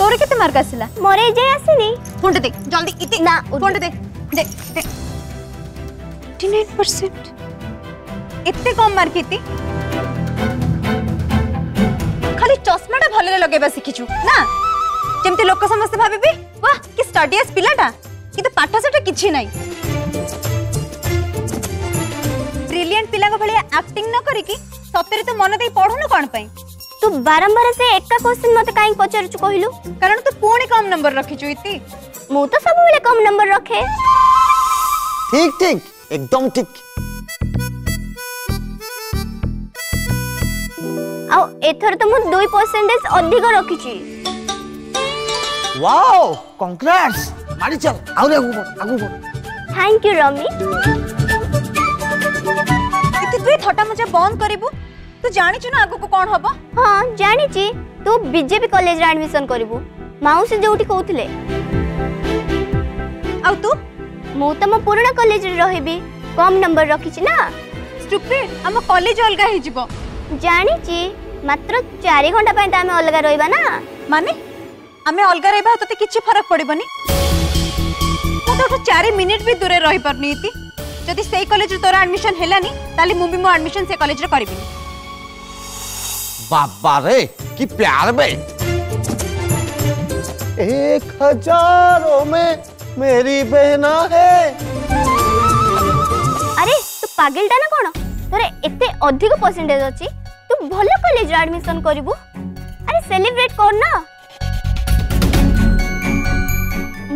तोरे केते मार्क आसिला मोरे जे आसीनी फोन दे जल्दी इते ना फोन दे 89% इतने कम मार्क इति खाली चश्माटा भले लगेबा शिखिछु ना जेमते लोक समस्त भाबिबे वाह कि स्टडीएस पिलाटा किंतु पाठ सेटा किछि नै ब्रिलियंट पिला को भलिया एक्टिंग न करी कि सतरे तो मन दे पढुनु कोन पई तू बारंबार से एका क्वेश्चन मते काई पचारछु कहिलु कारण तू पूर्ण कम नंबर रखिछु इति मु तो सब बेले कम नंबर रखे ठीक ठीक एकदम ठीक आ एथर तो मु 2% अधिक रखिछि वाओ कांग्रेट्स मारी चल आउ आगु थैंक यू रमी इति तू थटा मजा बंद करिबु तू जानि छु ना आगु को कोन हबो हां जानि छी तू बीजेपी कॉलेज रे एडमिशन करिबु माउसी जोठी कहउथिले आ तू मु त म पुराना कॉलेज रे रहिबी कम नंबर रखिछि ना स्टूपिड हम कॉलेज अलगा ही जिवो जानि छी मात्र 4 घंटा पय त हम अलगा रहिबा ना माने हमें अलगा रहबा तते किछि फरक पड़िबनी तो 4 मिनिट भी दूरे रही परनी इति जदि सेई कॉलेज रे तोरा एडमिशन हेलानी ताली मु भी मो एडमिशन से कॉलेज रे करबिनी बाबा रे की प्यार बे 1000 में मेरी बहना है अरे तू पागलटा ना कोन तोरे एते अधिक परसेंटेज अछि तू भलो कॉलेज रे एडमिशन करिवु अरे सेलिब्रेट कर ना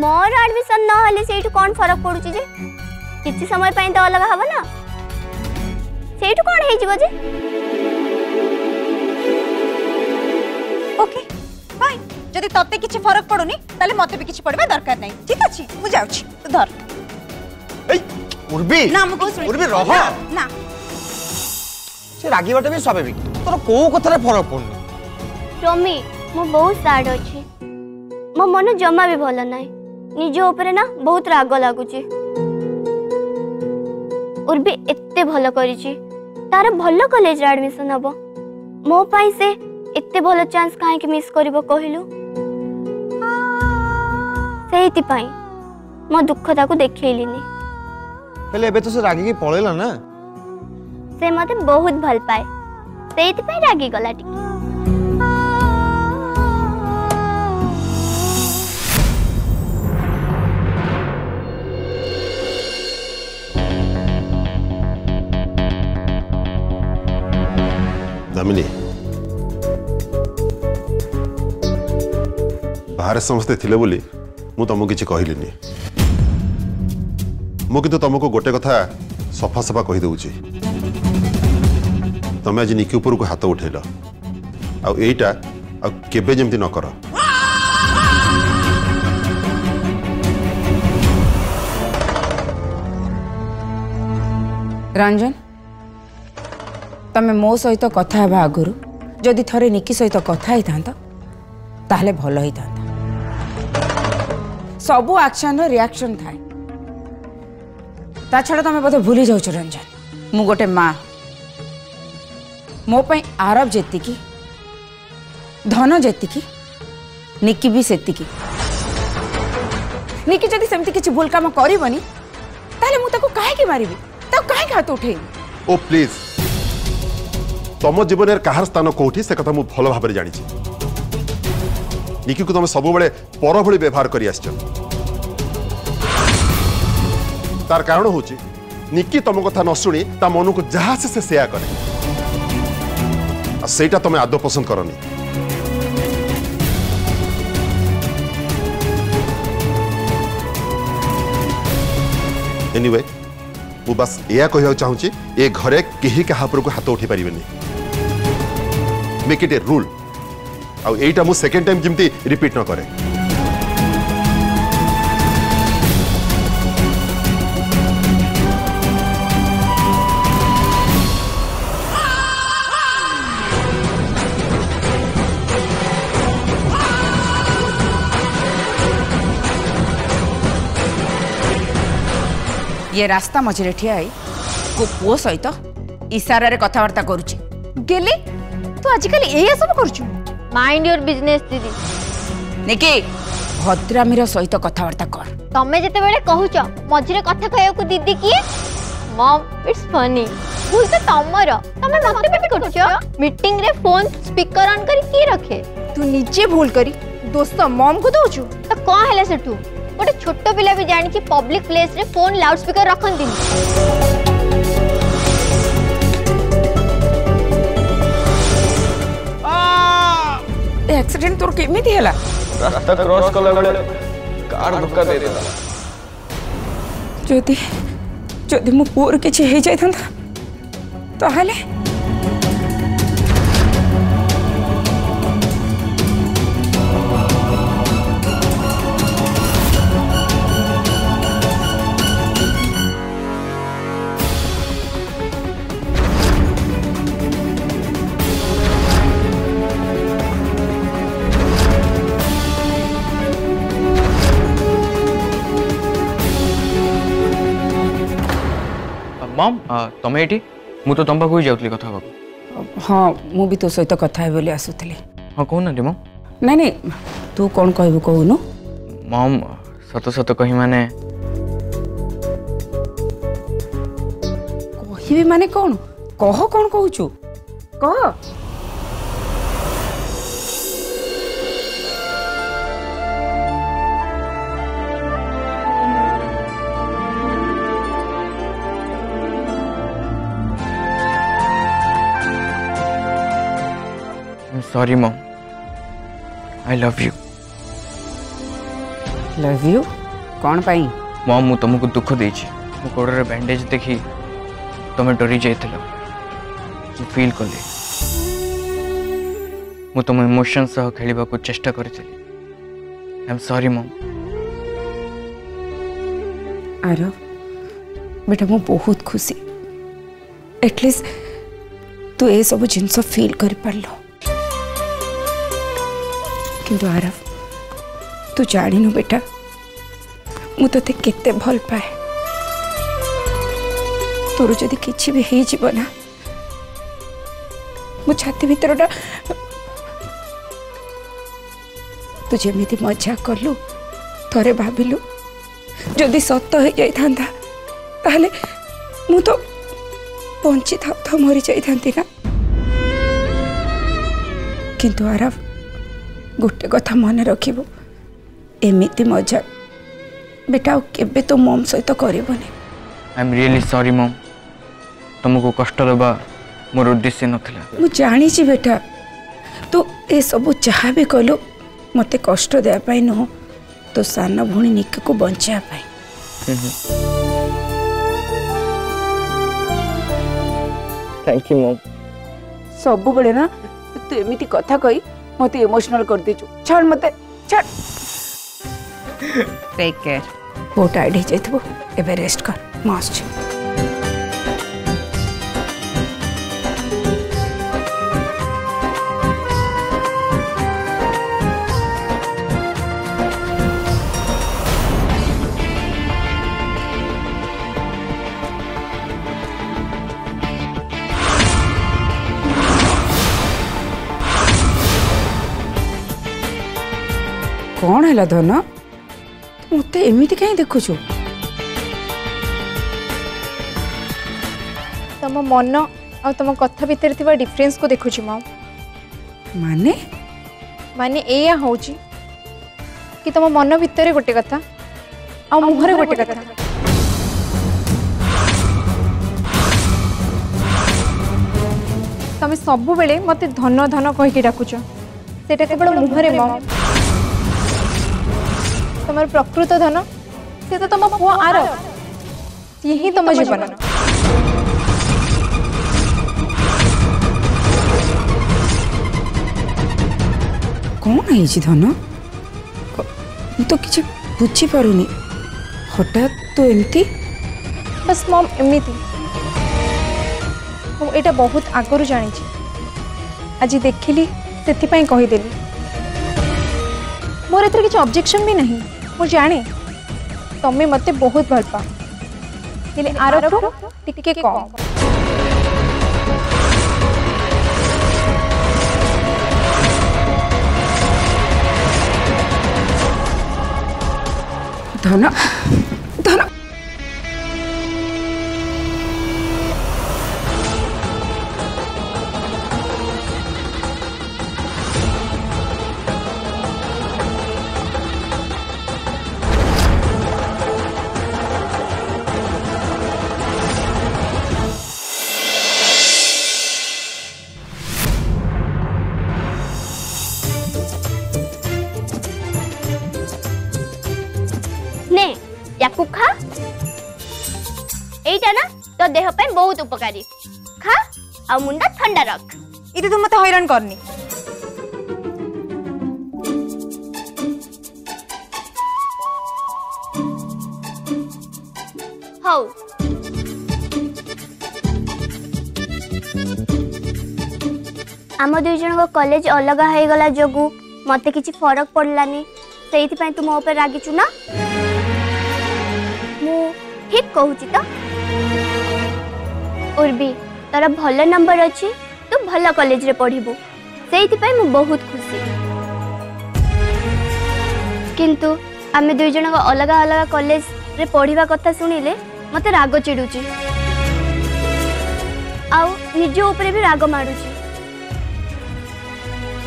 मोर एडमिशन न हले सेठु कोन फरक पडुची जे किछि समय पय तो अलग हबो ना सेठु कोन हे जिवो जे ओके फाइन जदि तते किछि फरक पडुनी ताले मते भी किछि पडबा दरकार नै ठीक अछि मु जाउछि तू धर ए उर्बी ना मु को सुनि उर्बी रह ना से रागी बाटे भी स्वाभाविक तोर को कथरे फरक पडनी टॉमी मु बहुत सैड अछि मो मन जमा भी भलो नै निज ऊपर ना बहुत राग लागुची उर्बी एत्ते भलो करिची तार भलो कॉलेज रे एडमिशन हबो मो पाई से एत्ते भलो चांस काहे कि मिस करबो कहिलु सेहिति पाई मो दुखता को देखैलिनी हेले एबे तो से रागी की पळेला ना से मते बहुत भल पाए सेहिति पाई रागी गला टिक दामिनी बाहर समस्ते थिले बोली मु तुमको किसी कहलिनी मु किंतु तुमको गोटे कथा सफा सफा कही दूची तमें आज निकी ऊपर को हाथ उठेल आईटा केबे जमती न कर रंजन तमें मो सहित कथा हेबा आगुरु जदि थरे निकी सहित कथा ही था ताहले भलो ही था सबु एक्शन रिएक्शन थाए ता छड़ा तमें बोधे भूली जाउछ रंजन मु गोटे माँ मो पई आरब जेतिकी धन जेतिकी निकी भी सेतिकी निकी जदि सेमती किछि भूल काम करबनी ताले मु ताको काहे के मारिबी ताको काहे के हाथ उठेई ओ प्लीज तुम जीवन कहार स्थान कौटी से कथा मु भल भाव जानी निकी को तुम सब बेले पर भली व्यवहार कर तार कारण हूँ निकी तुम कथा न शुणी ता मन को जहाँ से सेया करे सेटा तुम आदौ पसंद करनी एनीवे मु बस या कहवा चाहूँगी ए घरे केही कहा को हाथ उठे पारे मेक इट ए रूल आईटा मु सेकेंड टाइम जमती रिपीट न करे ये रास्ता मझे ठिया को पुओ सहित इशारा कथबार्ता करुची गेली तू आजिकल एया सब करछु माइंड योर बिजनेस दीदी निकी भद्रामीर सहित कथबार्ता कर। तमे जते बेले कहूच मझिरे कथा कहया को दीदी किए मॉम इट्स फनी भूल तो तमरो तमे मते बेबी करछो मीटिंग रे फोन स्पीकर ऑन करी की रखे तू निजे भूल करी दोस्त मॉम को दोचु तो कोन हैले सेठू गोटे छोट पिला भी जानि कि पब्लिक प्लेस रे फोन लाउड स्पीकर रखन दिन एक्सीडेंट तोर केमिति हैला रास्ता क्रॉस कला बेले कार धक्का दे देला जदि जदि मो पुअर किछि हे जाय थांता ताहले मॉम तमे एठी मु तो तंबा कोई जाउतली कथा बाबू। हाँ मु भी तो सहित कथा है बोली आसुथली। हाँ कहू ना मॉम। नहीं नहीं तू कौन कहबू कहूनु। मॉम सत सत कही माने कहबी माने कौन कह कौन कहूचु कह। Sorry mom I love you. Love you कौन पाई मॉम मु तुमको दुख देछि मु कोडरे बैंडेज देखी तुम डरी जाइथिल मु फील कले मु तुम इमोशन सह खेलिबा को चेष्टा करथिली I am sorry mom. Aarav बेटा मु बहुत खुशी एटलीस्ट तू ए सब जिनस फील कर पारलो किंतु आरव तू जानिनु बेटा मु तते केते भल पाए तोर जदि किछि भी हे जीव ना मु छाती भीतरटा तू जेमिति मजा कलु थरे भाबिलु जदि सत्य हो जाई थांदा ताहले मु तो बंची था मरी जाई थांती ना किंतु आरव गोटे कथा मन रखिबो एमिति मजा बेटा केबे तो मम सहित करबोनी। I am really sorry mom तुमको कष्ट देबा मोर उद्देश्य नथिला। मु जानी छी बेटा तू ए सब चाहा भी कलो मते कष्ट देया पाई न तो सान भुणी निक को बंचा पाई। Thank you mom. सब बेले ना तू एमिति कथा कही मते इमोशनल कर देचु छाड़ मते छाड़। टेक केयर वो टाइड हो जाइथबो एबे रेस्ट कर मस्त। कौन है धन मत एमती कहीं देखुचु तुम मन आ तुम कथा भितर थिबा डिफरेंस को देखुची माँ माने माने एया होची कि तुम मन भितर गोटे कथा आ मुहरे गोटे कथा तुम सब बेले मते धन धन कहीकि डाकुच सेटा केवल मुहरे माँ तुम प्रकृत धन से तो तुम पुआ आर सी ही तुम जीवन कौन है धन तो किसी बुझी पारुनी हठात तो एमती बस मम एमती मुझे बहुत आगु जानी आज देखिली से कहीदेली मोर एथर किसी ऑब्जेक्शन भी नहीं मु जाने तमें मते बहुत भल पा आरठू टिके कम धन धन ने याकू खा एटा ना तो देह पे बहुत उपकारी खा आ मुंडा ठंडा रख इति तू मते हैरान करनी हौ आम दुई जन को कॉलेज अलग हो गला जोगु मते किछि फरक पड़लानी सेइथि पय तू मो ऊपर रागिचु ना मु ठीक कहूची तो उर्बी तारा भल नंबर अच्छी तू भल कॉलेज रे पढ़िबू सेइथि पय मु बहुत खुशी किंतु आमे दुई जन को अलग अलग कॉलेज रे पढ़िबा कथा सुनिले मते राग चिडुची आउ निज ऊपर भी राग मारुची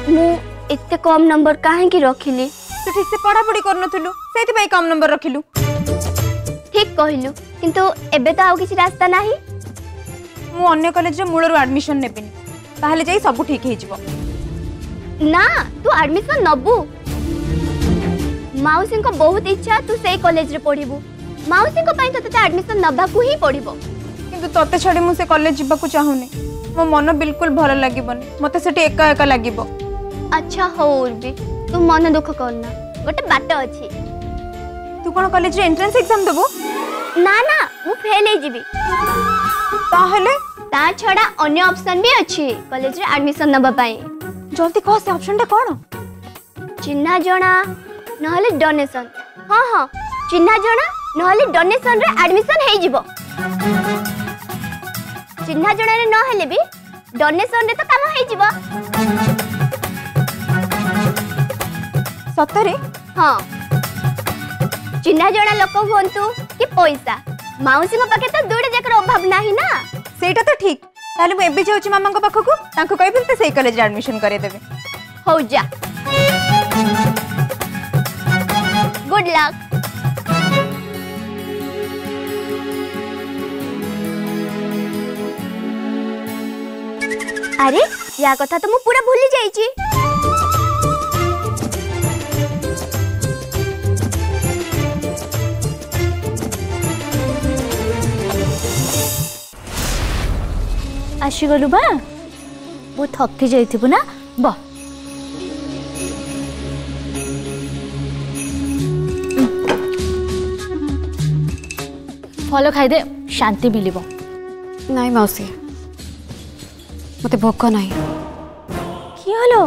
मु इत्ते कम नंबर काहे की रखिली तू ठीक से पढ़ा पढ़ी करनथुलु सेति पय कम नंबर रखिलु ठीक कहलु किंतु एबे तो आउ किछि रास्ता नाही मु अन्य कॉलेज रे मूलर एडमिशन नेबिनी ताहले जाई सब ठीक हे जिवो ना तू एडमिशन नबू माउसी को बहुत इच्छा तू सेई कॉलेज रे पढ़िबू माउसी को पय तते एडमिशन नबा को ही पढ़िबो किंतु तते छडी मु से कॉलेज जिबा को चाहुनी मो मन बिल्कुल भल लागिबनी मते सेठी एका एका लागिबो अच्छा हो उर्बी तू मन दुख करना गोटे बाट अछि तू कोन कॉलेज रे एंट्रेंस एग्जाम देबो ना ना मु फेल हे जिबी ताहले ता छडा अन्य ऑप्शन भी अछि कॉलेज रे एडमिशन नबा पय जल्दी कह से ऑप्शन टा कोन चिन्हा जणा नहले डोनेशन हां हां चिन्हा जणा नहले डोनेशन रे एडमिशन हे जिवो चिन्हा जणा रे नहले भी डोनेशन रे तो काम हे जिवो सतरे हाँ चिन्हा जणा लोक हुंतु कि पैसा माउसी को पाके तो दुडे जकर अभाव नाही ना सेटा तो ठीक ताले मु एबे जाउची मामा को पाखकू तांको कहबे ते सेई कॉलेज रे एडमिशन करे देबे हो जा गुड लक अरे या कथा तो मु पूरा भूली जाईची आशी गलु बा बहुत थकी जाइथिबु ना बा फल खाइदे शांति मिलिबो नाई मौसी मते भोक नाही कि हलो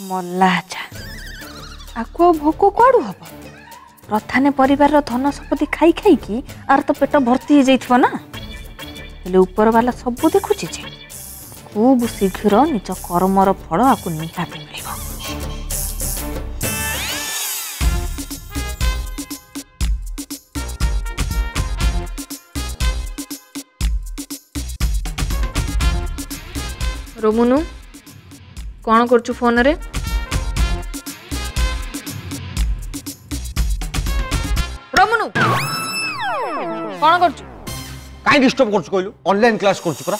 मल्ला जा आको भोक कोडु हबो प्रथाने परिवार धन संपत्ति खाई खाई की आर तो पेट भर्ती हो जाइथिबो ना हेले ऊपर वाला सब देखुची जे खूब शीघ्र निज कर्मर फल आको निहाती मिलिबो रोमुनु कौन करछु फोन रे रोमुनु कौन करछु काई डिस्टर्ब करछु कहलु ऑनलाइन क्लास करछु परा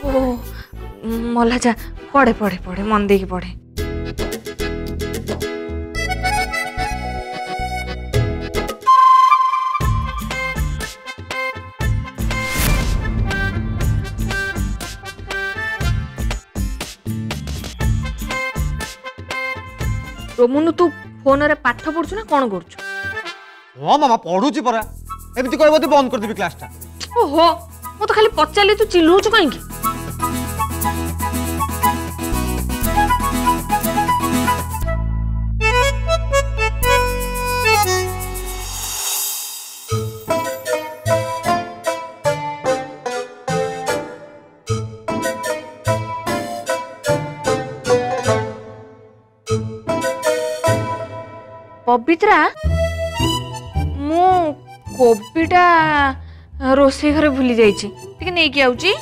ओ मल्ला जा पढ़े पढ़े पढ़े मन देकी पढ़े रोमुनु तू फोन रे पाठ पढ़छु ना कौन करछु हां मामा पढुची परा एमती कहबो तू बंद कर देबी क्लास ता ओहो मो तो खाली पचाली तू चिल्लौछु काई की पवित्रा मु कोबीटा रोषे घरे भूली जाइछि ठीक नहीं कि आउची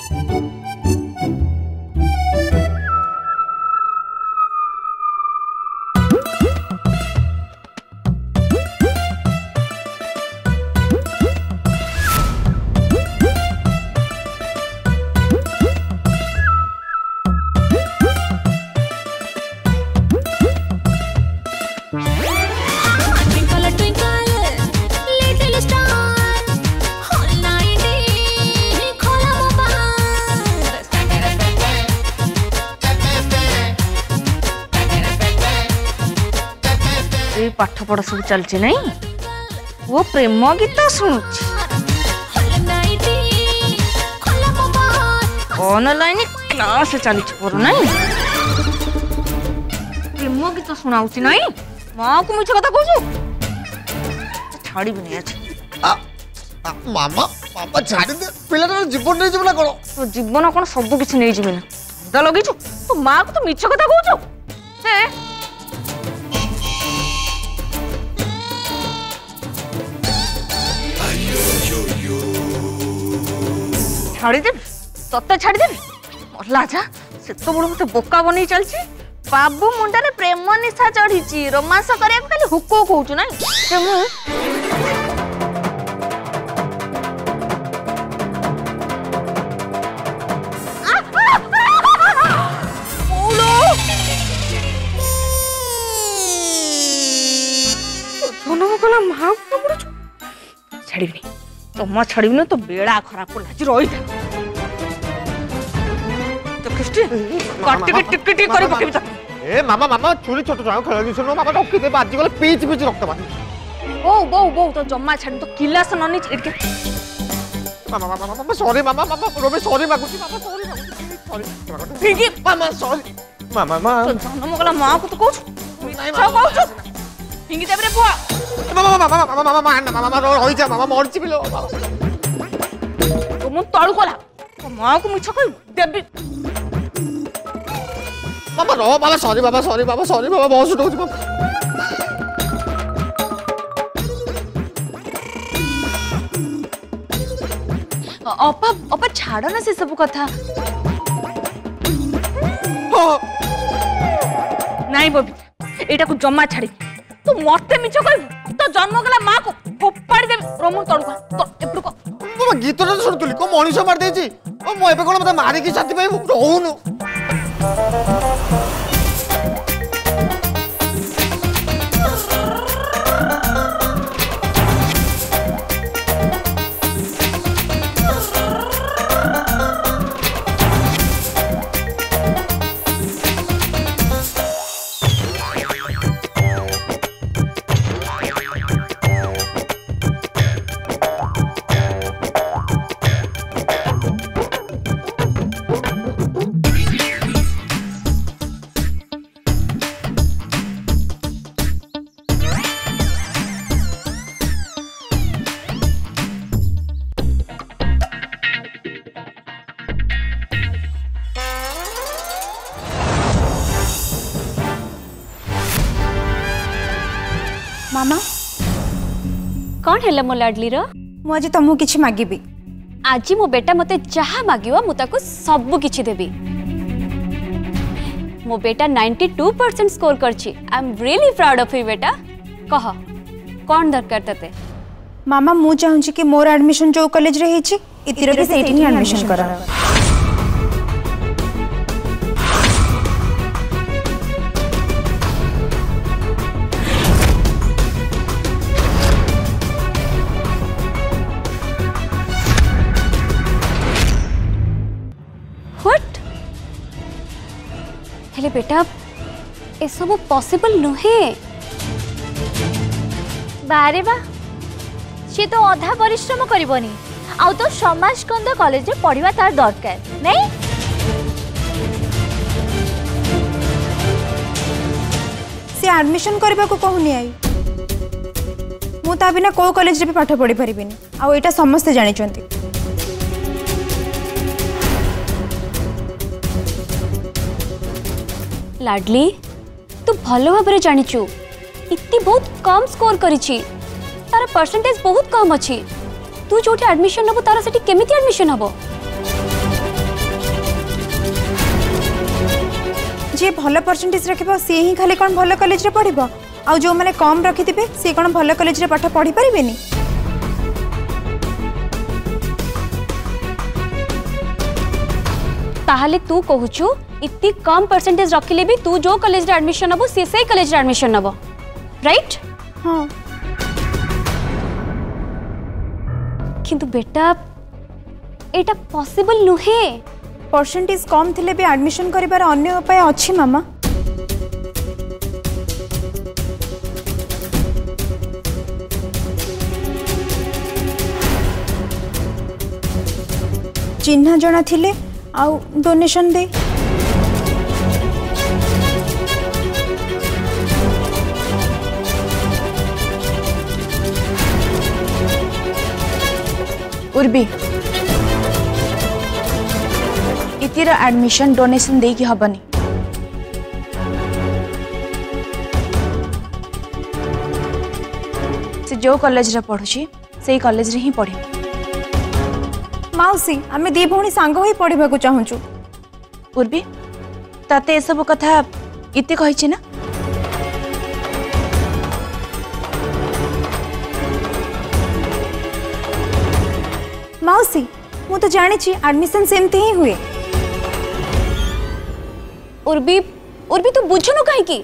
पाठ पढ़ा सब चलती नहीं वो प्रेम गीत शुणुची ऑनलाइन क्लास चली पर नहीं प्रेम गीत शुणाऊची नहीं माँ को मिछ कथा कहू छाड़ी नहीं आज मामा मामा छाड़ी दे पिलाटा जीवन नहीं जीवन कोन तो जीवन कोन सब किछ नहीं जीवन दा लगेछु तो माँ को तो मिछ कथा कहू हे छाड़ी देवी सत्य छाड़ी देवी मरला जा से तो बड़ मत बोका बनी चलची बाबू मुंडा प्रेम निशा चढ़ी रोमांस करिया खाली हुको कहूचु ना छाड़बी तुम छाड़बी तो बेड़ा खराब को लाज रही था तो टिक करी पकेबी त ए मामा मामा चुरी छोट छुआ खेल दिस नो मामा टक्की दे बाजी गले पीच पीच रक्त बा बो तो जम्मा छाड़ तो किलास ननी इटके मामा मामा मामा सॉरी मामा मामा रोबे सॉरी मागुची मामा सॉरी सॉरी फिंगी मामा सॉरी मामा मामा तो जन्म गला मां को तो कहू नहीं मामा फिंगी देबरे बुआ मामा मामा मामा मामा मामा मामा रोई जा मामा मरची बिलो तो मु तळु कोला मां को मिछ कह देबी मामा रो बाबा सॉरी बाबा बहुत सुट होची बाबा अपा छाड़ ना से सब कथा नहीं बबी एटा को जम्मा छाड़ी तू मते मिछ कहबू तो जन्म गला मां को फोपाड़ी दे रोमु तड़ुका तो एपडु को बाबा गीत तो सुनतुली को मनीष मार देची ओ मो एबे कोन मते मारी की छाती पाइबू रहउनु मामा कौन है मो लाडली रो मुझे तुमको किछि मागिबी आज मो बेटा मते जहा मागियो मु ताको सब किछि देबी मो बेटा 92% स्कोर करछि आई am really proud of you बेटा कह कौन दरकार तते मामा मु चाहूँ कि मोर एडमिशन जो कॉलेज रे हेछि इतिर के सेठी एडमिशन करा हेले बेटा ए सब पॉसिबल नुहे बारे बा सी तो अधा परिश्रम करबनी आउ तो समाज स्कंद कॉलेज रे पढ़िबा तार दरकार नहीं से एडमिशन करबा को कहूनी आई मु ता बिना को कॉलेज रे भी पाठ पढ़ी परिबिनी आ एटा समस्त जानि चंती लाडली तू भलो भाबरे जानिचु इतनी बहुत कम स्कोर करिछि तार परसेंटेज बहुत कम अछि तू जोठी एडमिशन नबो तार सेठी केमिति एडमिशन हबो जे भल परसेंटेज रखिबो से ही खाली कोन भल कॉलेज रे पढ़िबो आ जो माने कम रखिथिबे से कोन भल कॉलेज रे पाठ पढ़ी परिबेनी ताहले तू कहूछु इतनी कम परसेंटेज रखिले भी तू जो कॉलेज रे एडमिशन हबो से कॉलेज रे एडमिशन हबो राइट हां किंतु बेटा एटा पॉसिबल नुहे परसेंटेज कम थिले भी एडमिशन करिबार अन्य उपाय अछि मामा चिन्हा जणा थिले आउ डोनेशन दे उर्बी इतिर एडमिशन डोनेशन दे कि हबनी से जो कॉलेज रे पढुची सेही कॉलेज रे ही पढी माउसी आमे दी भौणी सांग होई पढ़िबा को चाहूचु उर्बी ताते ए सब कथा इति कहिछि ना माउसी मु तो जानी छी एडमिशन सेमते ही हुए उर्बी उर्बी तू बुझनु काहे की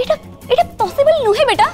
एटा एटा पॉसिबल नुहे बेटा